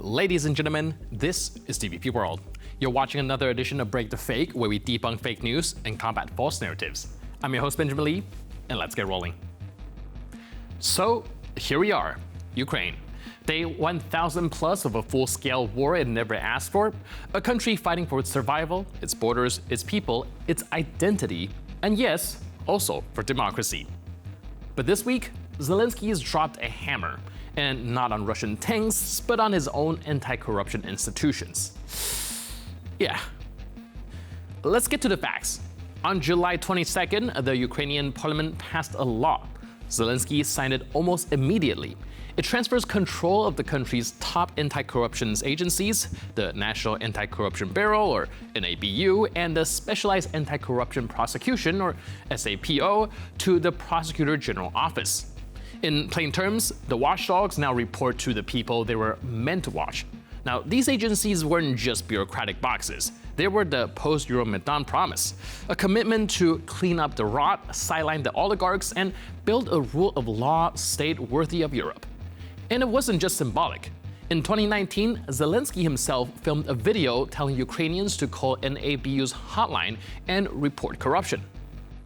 Ladies and gentlemen, this is DVP World. You're watching another edition of Break the Fake, where we debunk fake news and combat false narratives. I'm your host, Benjamin Lee, and let's get rolling. So, here we are, Ukraine. Day 1,000 plus of a full-scale war it never asked for, a country fighting for its survival, its borders, its people, its identity, and yes, also for democracy. But this week, Zelensky has dropped a hammer, and not on Russian tanks, but on his own anti-corruption institutions. Yeah. Let's get to the facts. On July 22nd, the Ukrainian parliament passed a law. Zelensky signed it almost immediately. It transfers control of the country's top anti-corruption agencies, the National Anti-Corruption Bureau, or NABU, and the Specialized Anti-Corruption Prosecution, or SAPO, to the Prosecutor General Office. In plain terms, the watchdogs now report to the people they were meant to watch. Now, these agencies weren't just bureaucratic boxes. They were the post-Euromaidan promise, a commitment to clean up the rot, sideline the oligarchs, and build a rule of law state worthy of Europe. And it wasn't just symbolic. In 2019, Zelensky himself filmed a video telling Ukrainians to call NABU's hotline and report corruption.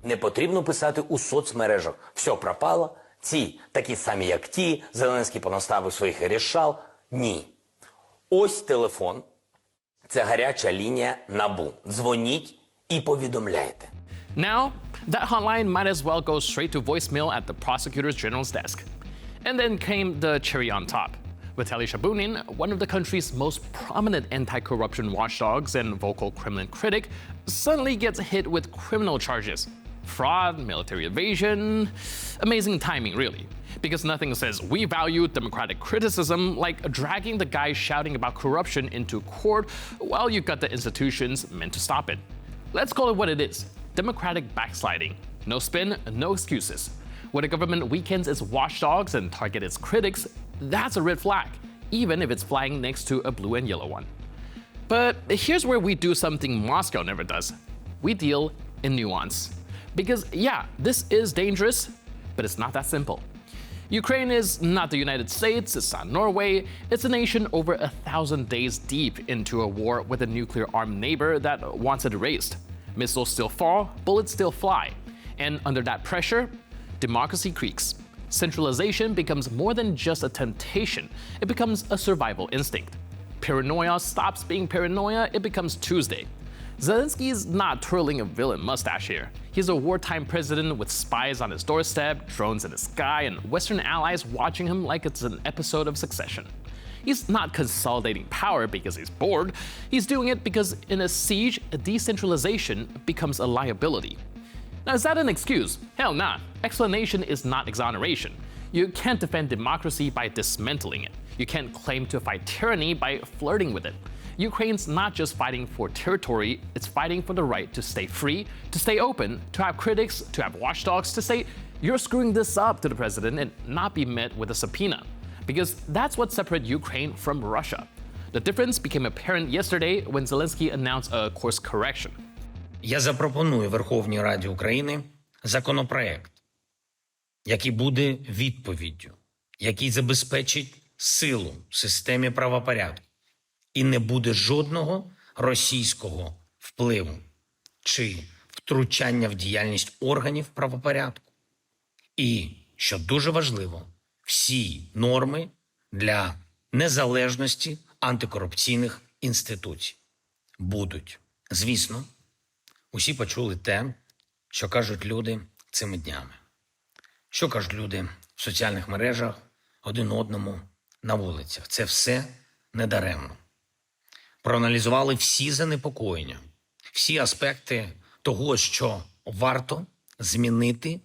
Не потрібно писати у соцмережах «все пропало», ці такі самі, як ті, Зеленський понаставив своїх рішал. Ні. Ось телефон. Це гаряча лінія НАБУ. Дзвоніть і повідомляйте. Now, that hotline might as well go straight to voicemail at the Prosecutor General's desk. And then came the cherry on top. Vitaly Shabunin, one of the country's most prominent anti-corruption watchdogs and vocal Kremlin critic, suddenly gets hit with criminal charges. Fraud, military evasion. Amazing timing, really. Because nothing says we value democratic criticism like dragging the guy shouting about corruption into court while you've got the institutions meant to stop it. Let's call it what it is. Democratic backsliding. No spin, no excuses. When a government weakens its watchdogs and targets its critics, that's a red flag, even if it's flying next to a blue and yellow one. But here's where we do something Moscow never does. We deal in nuance. Because yeah, this is dangerous, but it's not that simple. Ukraine is not the United States, it's not Norway, it's a nation over 1,000 days deep into a war with a nuclear-armed neighbor that wants it erased. Missiles still fall, bullets still fly. And under that pressure, democracy creaks. Centralization becomes more than just a temptation, it becomes a survival instinct. Paranoia stops being paranoia, it becomes Tuesday. Zelensky is not twirling a villain mustache here. He's a wartime president with spies on his doorstep, drones in the sky, and Western allies watching him like it's an episode of Succession. He's not consolidating power because he's bored. He's doing it because in a siege, decentralization becomes a liability. Now, is that an excuse? Hell nah. Explanation is not exoneration. You can't defend democracy by dismantling it. You can't claim to fight tyranny by flirting with it. Ukraine's not just fighting for territory, it's fighting for the right to stay free, to stay open, to have critics, to have watchdogs, to say, you're screwing this up to the president and not be met with a subpoena. Because that's what separates Ukraine from Russia. The difference became apparent yesterday when Zelensky announced a course correction. Я запропоную Верховній Раді України законопроект, який буде відповіддю, який забезпечить силу в системі правопорядку. І не буде жодного російського впливу чи втручання в діяльність органів правопорядку. І, що дуже важливо, всі норми для незалежності антикорупційних інституцій будуть. Звісно, усі почули те, що кажуть люди цими днями. Що кажуть люди в соціальних мережах, один одному, на вулицях. Це все недаремно. Проаналізували всі занепокоєння, всі аспекти того, що варто змінити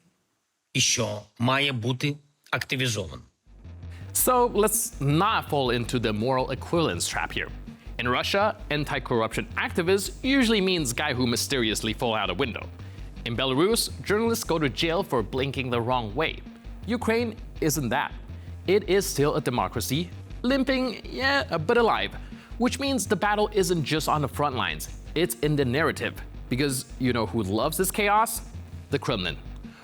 і що має бути активізовано. So let's not fall into the moral equivalence trap here. In Russia, anti-corruption activist usually means guy who mysteriously fall out a window. In Belarus, journalists go to jail for blinking the wrong way. Ukraine isn't that. It is still a democracy, limping, yeah, but alive. Which means the battle isn't just on the front lines, it's in the narrative. Because you know who loves this chaos? The Kremlin.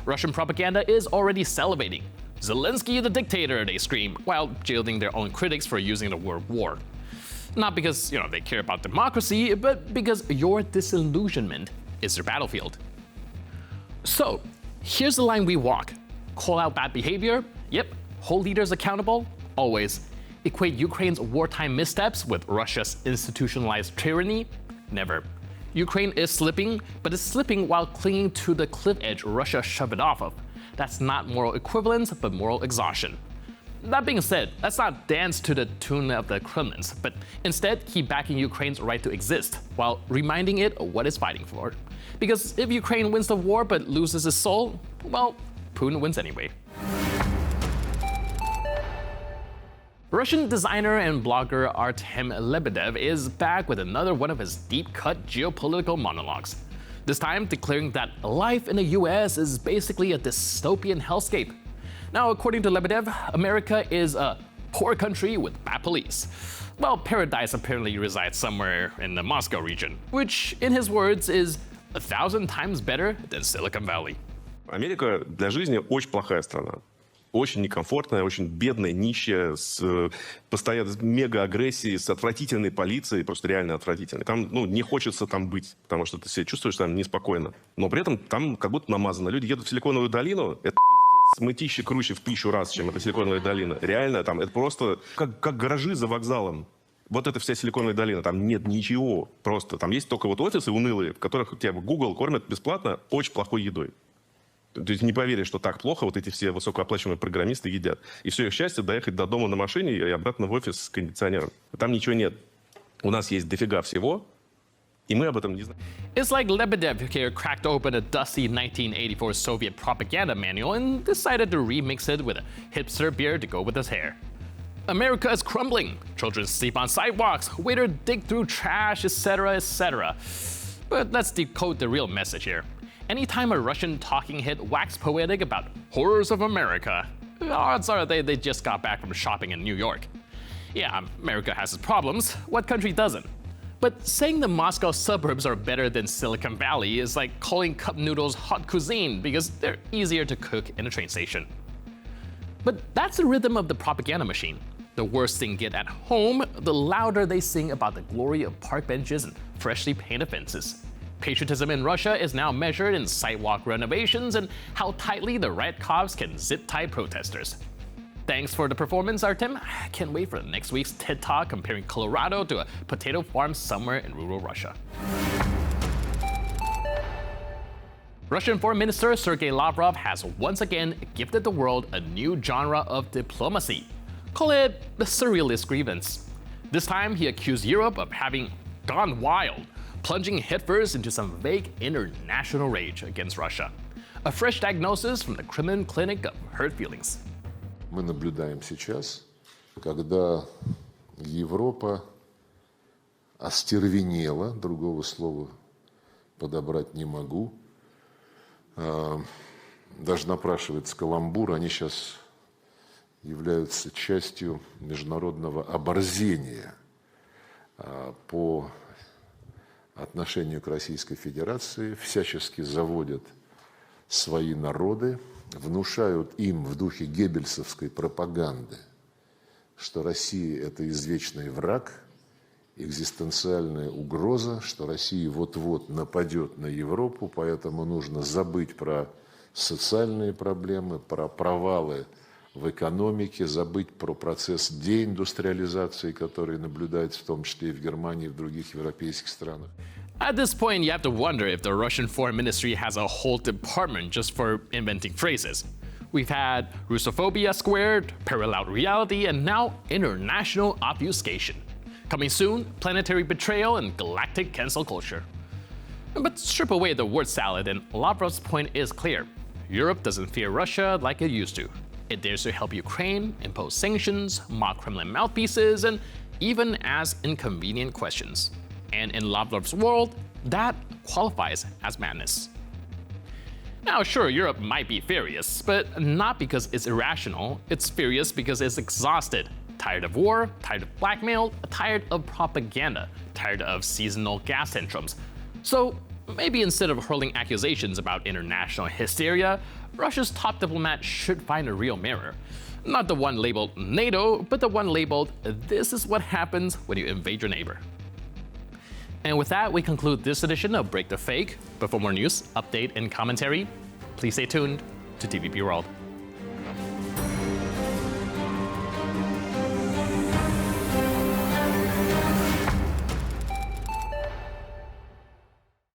Russian propaganda is already salivating. Zelensky the dictator, they scream, while jailing their own critics for using the word war. Not because, they care about democracy, but because your disillusionment is their battlefield. So, here's the line we walk. Call out bad behavior? Yep. Hold leaders accountable? Always. Equate Ukraine's wartime missteps with Russia's institutionalized tyranny? Never. Ukraine is slipping, but it's slipping while clinging to the cliff edge Russia shoved it off of. That's not moral equivalence, but moral exhaustion. That being said, let's not dance to the tune of the Kremlins, but instead keep backing Ukraine's right to exist, while reminding it of what it's fighting for. Because if Ukraine wins the war but loses its soul, well, Putin wins anyway. Russian designer and blogger Artem Lebedev is back with another one of his deep-cut geopolitical monologues. This time declaring that life in the US is basically a dystopian hellscape. Now, according to Lebedev, America is a poor country with bad police. Well, paradise apparently resides somewhere in the Moscow region, which, in his words, is 1,000 times better than Silicon Valley. Америка для жизни очень плохая страна. Очень некомфортная, очень бедная, нищая, с постоянно мега-агрессией, с отвратительной полицией, просто реально отвратительной. Там, не хочется там быть, потому что ты себя чувствуешь там неспокойно. Но при этом там как будто намазано. Люди едут в Силиконовую долину, это пиздец, мытище круче в 1000 раз, чем эта Силиконовая долина. Реально там, это просто как гаражи за вокзалом. Вот это вся Силиконовая долина, там нет ничего. Просто там есть только вот офисы унылые, в которых тебя Google кормят бесплатно очень плохой едой. То есть не поверишь, что так плохо вот эти все высокооплачиваемые программисты едят. И все их счастье доехать до дома на машине и обратно в офис с кондиционером. Там ничего нет. У нас есть дофига всего, и мы об этом не знаем. It's like Lebedev here cracked open a dusty 1984 Soviet propaganda manual and decided to remix it with a hipster beer to go with his hair. America is crumbling. Children sleep on sidewalks. Waiters dig through trash, etc., etc. But let's decode the real message here. Anytime a Russian talking head wax poetic about horrors of America, odds are they just got back from shopping in New York. Yeah, America has its problems. What country doesn't? But saying the Moscow suburbs are better than Silicon Valley is like calling cup noodles hot cuisine because they're easier to cook in a train station. But that's the rhythm of the propaganda machine. The worse things get at home, the louder they sing about the glory of park benches and freshly painted fences. Patriotism in Russia is now measured in sidewalk renovations and how tightly the riot cops can zip-tie protesters. Thanks for the performance, Artem. I can't wait for next week's TED Talk comparing Colorado to a potato farm somewhere in rural Russia. Russian Foreign Minister Sergei Lavrov has once again gifted the world a new genre of diplomacy. Call it the surrealist grievance. This time, he accused Europe of having gone wild, plunging headfirst into some vague international rage against Russia. A fresh diagnosis from the Kremlin Clinic of Hurt Feelings. Мы наблюдаем сейчас, когда Европа остервенела, другого слова подобрать не могу, даже напрашивается каламбур, они сейчас являются частью международного оборзения по отношению к Российской Федерации, всячески заводят свои народы, внушают им в духе геббельсовской пропаганды, что Россия – это извечный враг, экзистенциальная угроза, что Россия вот-вот нападет на Европу, поэтому нужно забыть про социальные проблемы, про провалы в экономике, забыть про процесс деиндустриализации, который наблюдается в том числе и в Германии, и в других европейских странах. At this point, you have to wonder if the Russian Foreign Ministry has a whole department just for inventing phrases. We've had Russophobia squared, parallel reality, and now international obfuscation. Coming soon, planetary betrayal and galactic cancel culture. But strip away the word salad and Lavrov's point is clear. Europe doesn't fear Russia like it used to. It dares to help Ukraine, impose sanctions, mock Kremlin mouthpieces, and even ask inconvenient questions. And in Lavrov's world, that qualifies as madness. Now, sure, Europe might be furious, but not because it's irrational. It's furious because it's exhausted. Tired of war, tired of blackmail, tired of propaganda, tired of seasonal gas tantrums. So maybe instead of hurling accusations about international hysteria, Russia's top diplomat should find a real mirror. Not the one labeled NATO, but the one labeled, "This is what happens when you invade your neighbor." And with that, we conclude this edition of Break the Fake. But for more news, update, and commentary, please stay tuned to TVP World.